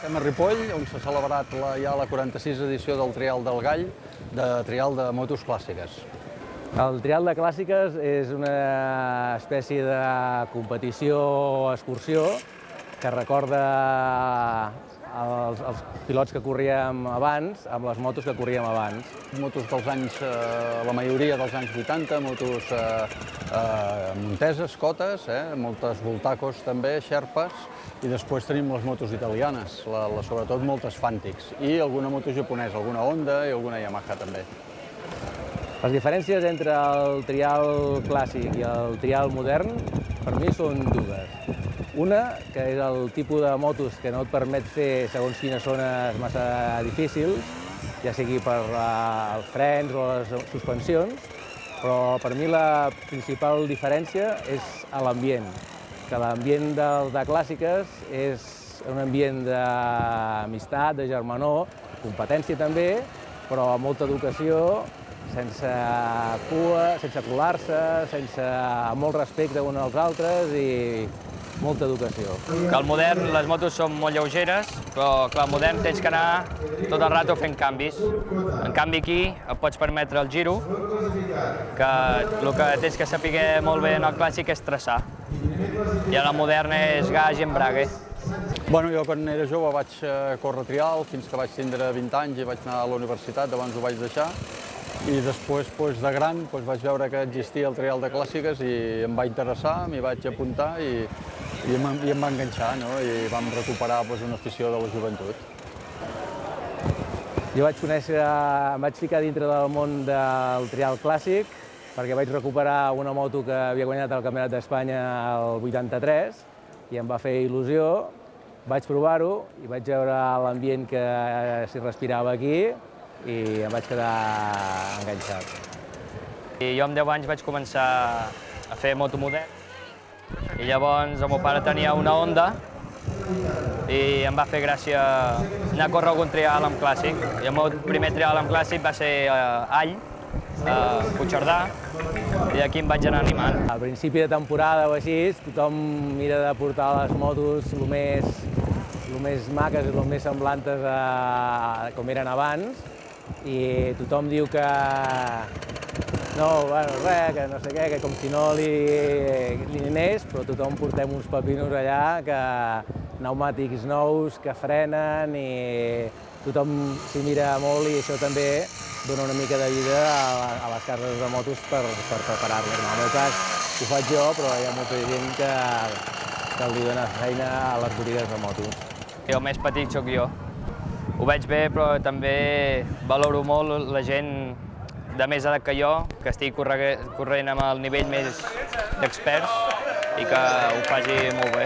Estem a Ripoll, on s'ha celebrat ja la 46a edició del Trial del Gall, de trial de motos clàssiques. El trial de clàssiques és una espècie de competició-excursió que recorda els pilots que corríem abans amb les motos que corríem abans. Motos dels anys, la majoria dels anys 80, motos monteses, cotes, moltes voltacos també, xerpes, i després tenim les motos italianes, sobretot moltes Fantics, i alguna moto japonesa, alguna Honda i alguna Yamaha també. Les diferències entre el trial clàssic i el trial modern per mi són dues. Una, que és el tipus de motos que no et permet fer segons quines zones massa difícils, ja sigui per els frens o les suspensions, però per mi la principal diferència és a l'ambient. Que l'ambient de clàssiques és un ambient d'amistat, de germanor, competència també, però amb molta educació, sense cua, sense colar-se, amb molt respecte uns als altres i molta educació. Que al modern les motos són molt lleugeres, però que al modern tens que anar tot el rato fent canvis. En canvi aquí et pots permetre el giro, que el que tens que saber molt bé en el clàssic és traçar. I en el modern és gas i embrague. Bueno, jo quan era jove vaig córrer trial fins que vaig tindre 20 anys i vaig anar a la universitat, abans ho vaig deixar. I després, de gran, vaig veure que existia el trial de clàssiques i em va interessar, m'hi vaig apuntar i em va enganxar, i vam recuperar una afició de la joventut. Jo em vaig ficar dintre del món del trial clàssic perquè vaig recuperar una moto que havia guanyat el Campionat d'Espanya el 83 i em va fer il·lusió, vaig provar-ho i vaig veure l'ambient que s'hi respirava aquí i em vaig quedar enganxat. Jo amb 10 anys vaig començar a fer motomodern i llavors el meu pare tenia una Honda i em va fer gràcia anar a córrer algun trial amb clàssic. I el meu primer trial amb clàssic va ser a All, a Puigcerdà, i d'aquí em vaig anar animant. Al principi de temporada o així, tothom mira de portar les motos el més maques i el més semblantes a com eren abans, i tothom diu que no, bueno, res, que no sé què, que com si no li anés, però tothom portem uns pepinos allà, que pneumàtics nous, que frenen i tothom s'hi mira molt i això també dona una mica de vida a les cases de motos per preparar-les. En el meu cas ho faig jo, però hi ha molta gent que li dona feina a les botigues de motos. El més petit sóc jo. Ho veig bé, però també valoro molt la gent de més edat que jo, que estigui corrent amb el nivell més d'experts i que ho faci molt bé.